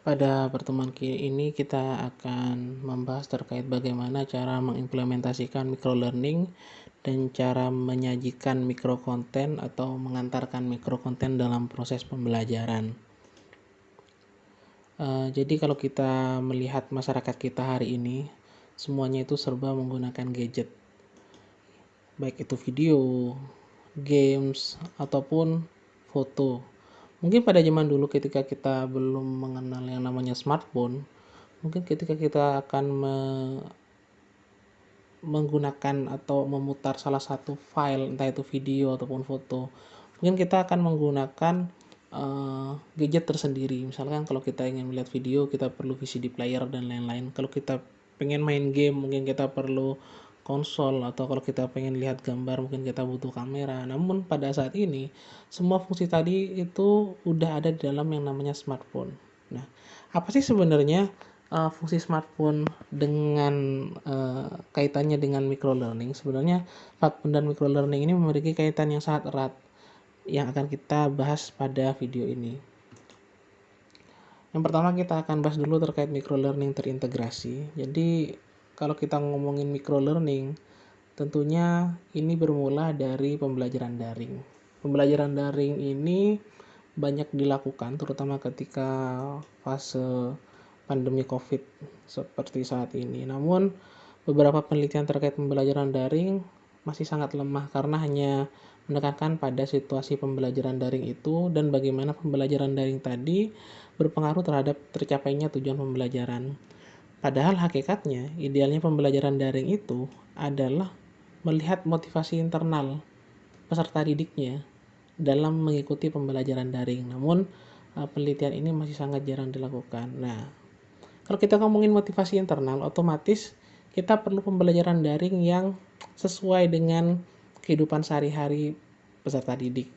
Pada pertemuan ini kita akan membahas terkait bagaimana cara mengimplementasikan microlearning dan cara menyajikan mikrokonten atau mengantarkan mikrokonten dalam proses pembelajaran. Jadi kalau kita melihat masyarakat kita hari ini, semuanya itu serba menggunakan gadget, baik itu video, games, ataupun foto. Mungkin pada zaman dulu ketika kita belum mengenal yang namanya smartphone, mungkin ketika kita akan menggunakan atau memutar salah satu file, entah itu video ataupun foto, mungkin kita akan menggunakan gadget tersendiri. Misalkan kalau kita ingin melihat video, kita perlu VCD player dan lain-lain. Kalau kita pengen main game, mungkin kita perlu konsol, atau kalau kita pengen lihat gambar, mungkin kita butuh kamera. Namun pada saat ini, semua fungsi tadi itu udah ada di dalam yang namanya smartphone. Nah, apa sih sebenarnya fungsi smartphone dengan kaitannya dengan microlearning? Sebenarnya smartphone dan microlearning ini memiliki kaitan yang sangat erat yang akan kita bahas pada video ini. Yang pertama kita akan bahas dulu terkait microlearning terintegrasi. Jadi kalau kita ngomongin microlearning, tentunya ini bermula dari pembelajaran daring. Pembelajaran daring ini banyak dilakukan terutama ketika fase pandemi COVID seperti saat ini. Namun beberapa penelitian terkait pembelajaran daring masih sangat lemah karena hanya menekankan pada situasi pembelajaran daring itu dan bagaimana pembelajaran daring tadi berpengaruh terhadap tercapainya tujuan pembelajaran. Padahal hakikatnya, idealnya pembelajaran daring itu adalah melihat motivasi internal peserta didiknya dalam mengikuti pembelajaran daring. Namun, penelitian ini masih sangat jarang dilakukan. Nah, kalau kita ngomongin motivasi internal, otomatis kita perlu pembelajaran daring yang sesuai dengan kehidupan sehari-hari peserta didik.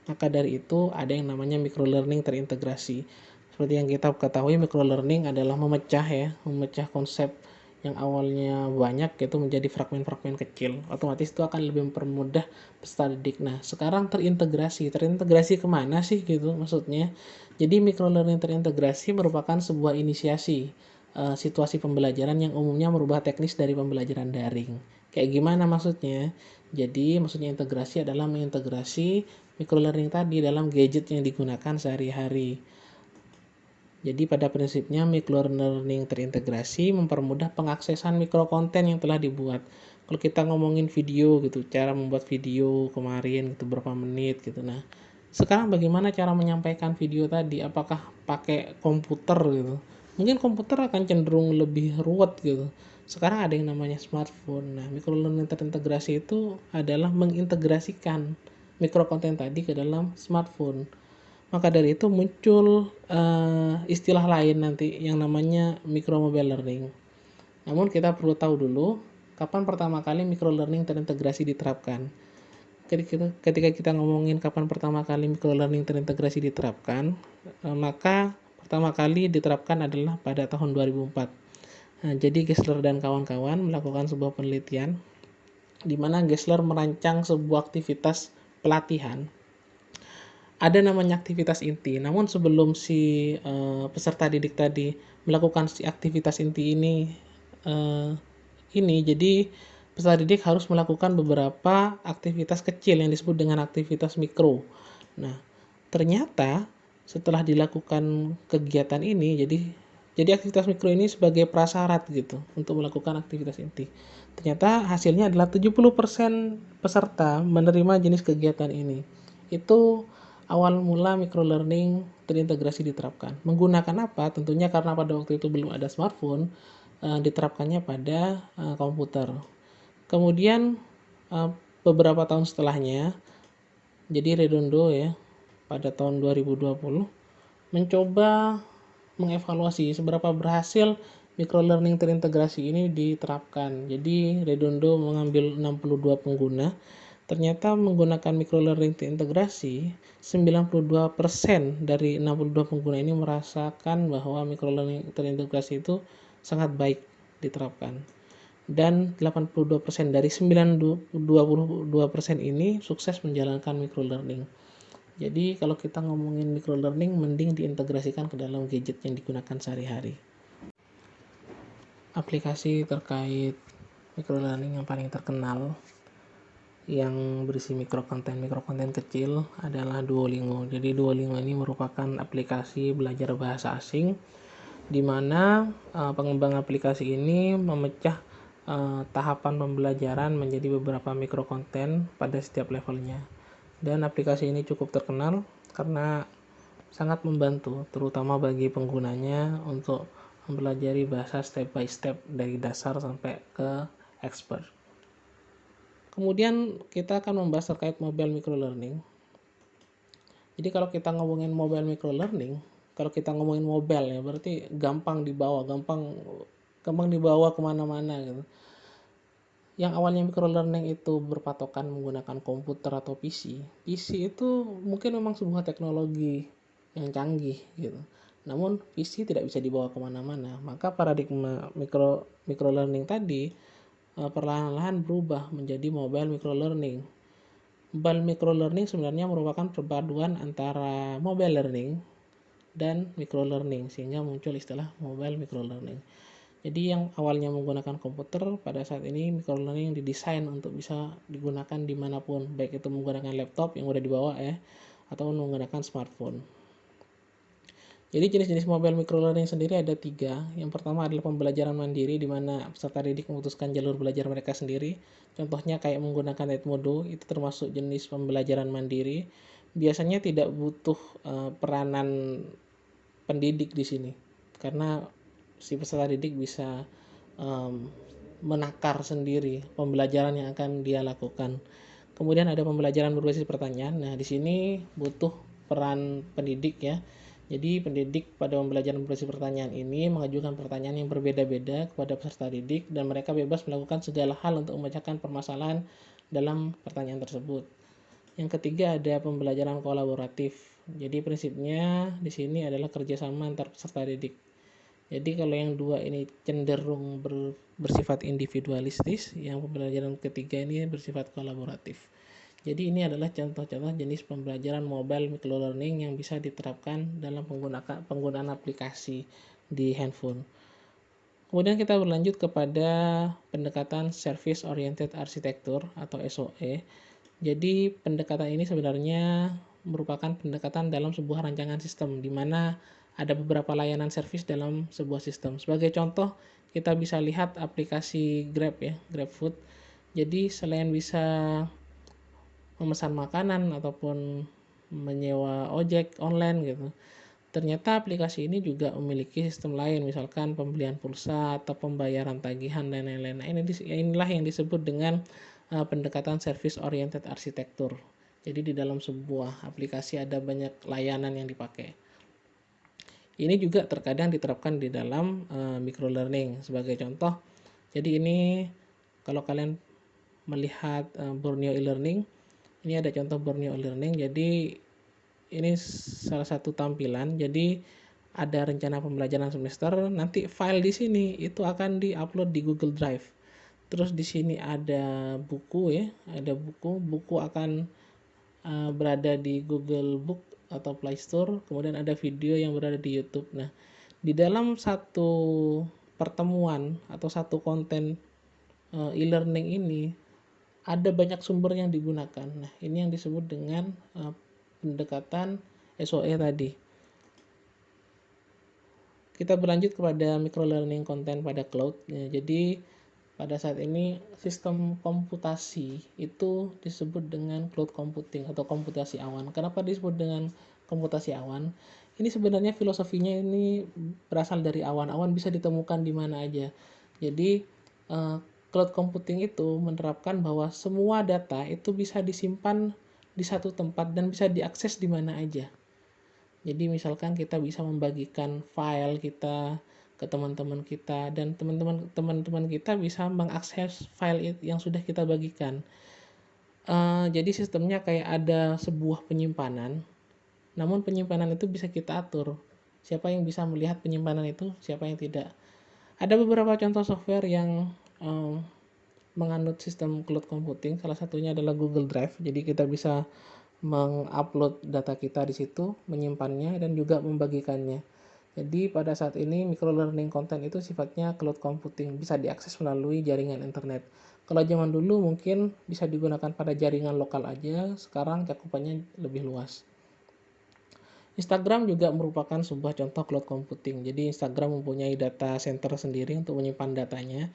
Maka dari itu ada yang namanya microlearning terintegrasi. Seperti yang kita ketahui, microlearning adalah memecah konsep yang awalnya banyak itu menjadi fragmen-fragmen kecil. Otomatis itu akan lebih mempermudah peserta didik. Nah, sekarang terintegrasi kemana sih gitu maksudnya? Jadi microlearning terintegrasi merupakan sebuah inisiasi situasi pembelajaran yang umumnya merubah teknis dari pembelajaran daring. Kayak gimana maksudnya? Jadi maksudnya integrasi adalah mengintegrasi microlearning tadi dalam gadget yang digunakan sehari-hari. Jadi pada prinsipnya microlearning terintegrasi mempermudah pengaksesan mikrokonten yang telah dibuat. Kalau kita ngomongin video gitu, cara membuat video kemarin gitu berapa menit gitu. Nah, sekarang bagaimana cara menyampaikan video tadi? Apakah pakai komputer gitu? Mungkin komputer akan cenderung lebih ruwet gitu. Sekarang ada yang namanya smartphone. Nah, microlearning terintegrasi itu adalah mengintegrasikan mikrokonten tadi ke dalam smartphone. Maka dari itu muncul istilah lain nanti yang namanya micro mobile learning. Namun kita perlu tahu dulu kapan pertama kali micro learning terintegrasi diterapkan. Ketika kita ngomongin kapan pertama kali micro learning terintegrasi diterapkan, maka pertama kali diterapkan adalah pada tahun 2004. Nah, jadi Gessler dan kawan-kawan melakukan sebuah penelitian di mana Gessler merancang sebuah aktivitas pelatihan. Ada namanya aktivitas inti. Namun sebelum si peserta didik tadi melakukan si aktivitas inti jadi peserta didik harus melakukan beberapa aktivitas kecil yang disebut dengan aktivitas mikro. Nah, ternyata setelah dilakukan kegiatan ini, jadi aktivitas mikro ini sebagai prasyarat gitu untuk melakukan aktivitas inti. Ternyata hasilnya adalah 70% peserta menerima jenis kegiatan ini. Itu awal mula microlearning terintegrasi diterapkan. Menggunakan apa? Tentunya karena pada waktu itu belum ada smartphone, diterapkannya pada komputer. Kemudian beberapa tahun setelahnya, jadi Redondo ya, pada tahun 2020 mencoba mengevaluasi seberapa berhasil microlearning terintegrasi ini diterapkan. Jadi Redondo mengambil 62 pengguna. Ternyata menggunakan microlearning terintegrasi, 92% dari 62 pengguna ini merasakan bahwa microlearning terintegrasi itu sangat baik diterapkan. Dan 82% dari 92% ini sukses menjalankan microlearning. Jadi kalau kita ngomongin microlearning, mending diintegrasikan ke dalam gadget yang digunakan sehari-hari. Aplikasi terkait microlearning yang paling terkenal yang berisi mikrokonten kecil adalah Duolingo. Jadi Duolingo ini merupakan aplikasi belajar bahasa asing di mana pengembang aplikasi ini memecah tahapan pembelajaran menjadi beberapa mikrokonten pada setiap levelnya. Dan aplikasi ini cukup terkenal karena sangat membantu, terutama bagi penggunanya untuk mempelajari bahasa step by step dari dasar sampai ke expert. Kemudian kita akan membahas terkait mobile microlearning. Jadi kalau kita ngomongin mobile microlearning, kalau kita ngomongin mobile ya berarti gampang dibawa kemana-mana gitu. Yang awalnya microlearning itu berpatokan menggunakan komputer atau PC itu mungkin memang sebuah teknologi yang canggih gitu. Namun PC tidak bisa dibawa kemana-mana, maka paradigma microlearning tadi perlahan-lahan berubah menjadi mobile microlearning. Mobile microlearning sebenarnya merupakan perpaduan antara mobile learning dan microlearning sehingga muncul istilah mobile microlearning. Jadi yang awalnya menggunakan komputer, pada saat ini microlearning didesain untuk bisa digunakan dimanapun, baik itu menggunakan laptop yang udah dibawa ya, atau menggunakan smartphone. Jadi jenis-jenis mobile microlearning sendiri ada 3. Yang pertama adalah pembelajaran mandiri, di mana peserta didik memutuskan jalur belajar mereka sendiri. Contohnya kayak menggunakan Edmodo, itu termasuk jenis pembelajaran mandiri. Biasanya tidak butuh peranan pendidik di sini, karena si peserta didik bisa menakar sendiri pembelajaran yang akan dia lakukan. Kemudian ada pembelajaran berbasis pertanyaan. Nah, di sini butuh peran pendidik ya. Jadi pendidik pada pembelajaran berbasis pertanyaan ini mengajukan pertanyaan yang berbeda-beda kepada peserta didik dan mereka bebas melakukan segala hal untuk memecahkan permasalahan dalam pertanyaan tersebut. Yang ketiga ada pembelajaran kolaboratif. Jadi prinsipnya di sini adalah kerjasama antar peserta didik. Jadi kalau yang dua ini cenderung bersifat individualistis, yang pembelajaran ketiga ini bersifat kolaboratif. Jadi ini adalah contoh-contoh jenis pembelajaran mobile microlearning yang bisa diterapkan dalam penggunaan aplikasi di handphone. Kemudian kita berlanjut kepada pendekatan Service Oriented Architecture atau SOA. Jadi pendekatan ini sebenarnya merupakan pendekatan dalam sebuah rancangan sistem, di mana ada beberapa layanan servis dalam sebuah sistem. Sebagai contoh, kita bisa lihat aplikasi Grab ya, GrabFood. Jadi selain bisa memesan makanan ataupun menyewa ojek online gitu, ternyata aplikasi ini juga memiliki sistem lain, misalkan pembelian pulsa atau pembayaran tagihan dan lain-lain. Nah, inilah yang disebut dengan pendekatan service oriented architecture. Jadi di dalam sebuah aplikasi ada banyak layanan yang dipakai. Ini juga terkadang diterapkan di dalam microlearning. Sebagai contoh, jadi ini kalau kalian melihat Borneo e-learning, ini ada contoh Borneo e-learning. Jadi ini salah satu tampilan. Jadi ada rencana pembelajaran semester, nanti file di sini itu akan diupload di Google Drive. Terus di sini ada buku ya, ada buku akan berada di Google Book atau Play Store, kemudian ada video yang berada di YouTube. Nah, di dalam satu pertemuan atau satu konten e-learning ini ada banyak sumber yang digunakan. Nah, ini yang disebut dengan pendekatan SOE tadi. Kita berlanjut kepada microlearning konten pada cloud. Ya, jadi pada saat ini sistem komputasi itu disebut dengan cloud computing atau komputasi awan. Kenapa disebut dengan komputasi awan? Ini sebenarnya filosofinya ini berasal dari awan. Awan bisa ditemukan di mana aja. Jadi cloud computing itu menerapkan bahwa semua data itu bisa disimpan di satu tempat dan bisa diakses di mana aja. Jadi misalkan kita bisa membagikan file kita ke teman-teman kita dan teman-teman kita bisa mengakses file yang sudah kita bagikan. Jadi sistemnya kayak ada sebuah penyimpanan, namun penyimpanan itu bisa kita atur. Siapa yang bisa melihat penyimpanan itu, siapa yang tidak. Ada beberapa contoh software yang menganut sistem cloud computing. Salah satunya adalah Google Drive. Jadi kita bisa mengupload data kita di situ, menyimpannya dan juga membagikannya. Jadi pada saat ini microlearning content itu sifatnya cloud computing, bisa diakses melalui jaringan internet. Kalau zaman dulu mungkin bisa digunakan pada jaringan lokal aja, sekarang cakupannya lebih luas. Instagram juga merupakan sebuah contoh cloud computing. Jadi Instagram mempunyai data center sendiri untuk menyimpan datanya.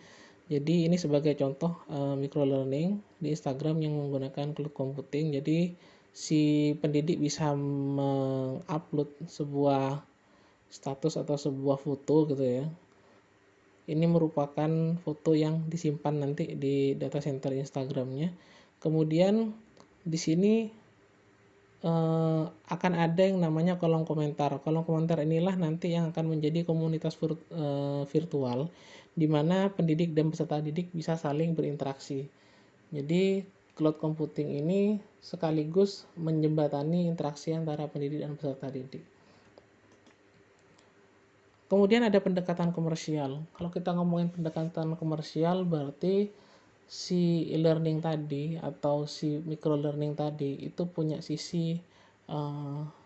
Jadi ini sebagai contoh microlearning di Instagram yang menggunakan cloud computing. Jadi si pendidik bisa mengupload sebuah status atau sebuah foto gitu ya. Ini merupakan foto yang disimpan nanti di data center Instagramnya. Kemudian di sini akan ada yang namanya kolom komentar. Kolom komentar inilah nanti yang akan menjadi komunitas virtual di mana pendidik dan peserta didik bisa saling berinteraksi. Jadi cloud computing ini sekaligus menjembatani interaksi antara pendidik dan peserta didik. Kemudian ada pendekatan komersial. Kalau kita ngomongin pendekatan komersial berarti si e-learning tadi atau si micro learning tadi itu punya sisi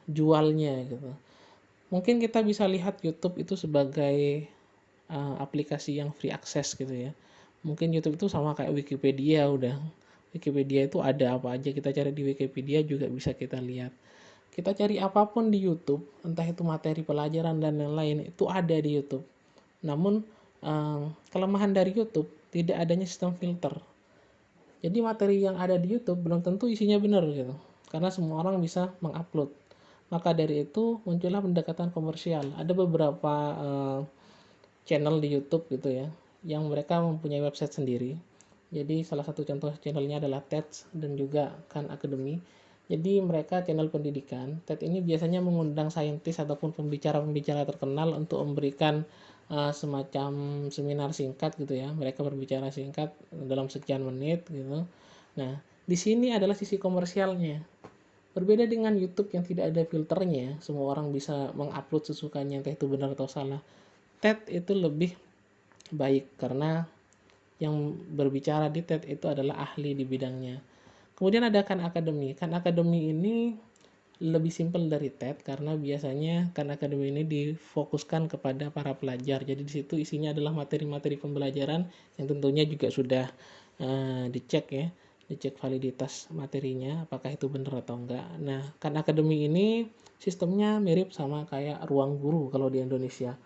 jualnya gitu. Mungkin kita bisa lihat YouTube itu sebagai aplikasi yang free access gitu ya. Mungkin YouTube itu sama kayak Wikipedia udah. Wikipedia itu ada apa aja kita cari di Wikipedia juga bisa kita lihat. Kita cari apapun di YouTube, entah itu materi pelajaran dan lain-lain, itu ada di YouTube. Namun kelemahan dari YouTube tidak adanya sistem filter. Jadi materi yang ada di YouTube belum tentu isinya benar gitu, karena semua orang bisa mengupload. Maka dari itu muncullah pendekatan komersial. Ada beberapa channel di YouTube gitu ya, yang mereka mempunyai website sendiri. Jadi salah satu contoh channelnya adalah TED dan juga Khan Academy. Jadi mereka channel pendidikan. TED ini biasanya mengundang saintis ataupun pembicara-pembicara terkenal untuk memberikan semacam seminar singkat gitu ya. Mereka berbicara singkat dalam sekian menit gitu. Nah, di sini adalah sisi komersialnya. Berbeda dengan YouTube yang tidak ada filternya, semua orang bisa mengupload sesukanya entah itu benar atau salah. TED itu lebih baik karena yang berbicara di TED itu adalah ahli di bidangnya. Kemudian ada Khan Academy. Khan Academy ini lebih simpel dari TED karena biasanya Khan Academy ini difokuskan kepada para pelajar. Jadi di situ isinya adalah materi-materi pembelajaran yang tentunya juga sudah dicek ya, dicek validitas materinya apakah itu benar atau enggak. Nah, Khan Academy ini sistemnya mirip sama kayak Ruang Guru kalau di Indonesia.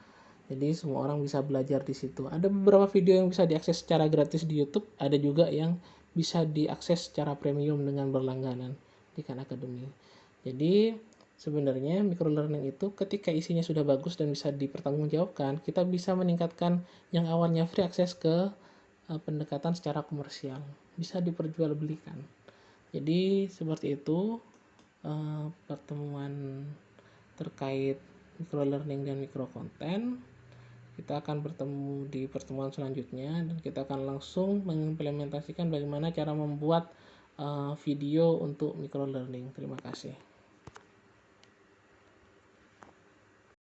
Jadi semua orang bisa belajar di situ. Ada beberapa video yang bisa diakses secara gratis di YouTube, ada juga yang bisa diakses secara premium dengan berlangganan di Khan Academy. Jadi sebenarnya microlearning itu ketika isinya sudah bagus dan bisa dipertanggungjawabkan, kita bisa meningkatkan yang awalnya free access ke pendekatan secara komersial, bisa diperjualbelikan. Jadi seperti itu pertemuan terkait microlearning dan microcontent. Kita akan bertemu di pertemuan selanjutnya dan kita akan langsung mengimplementasikan bagaimana cara membuat video untuk microlearning. Terima kasih.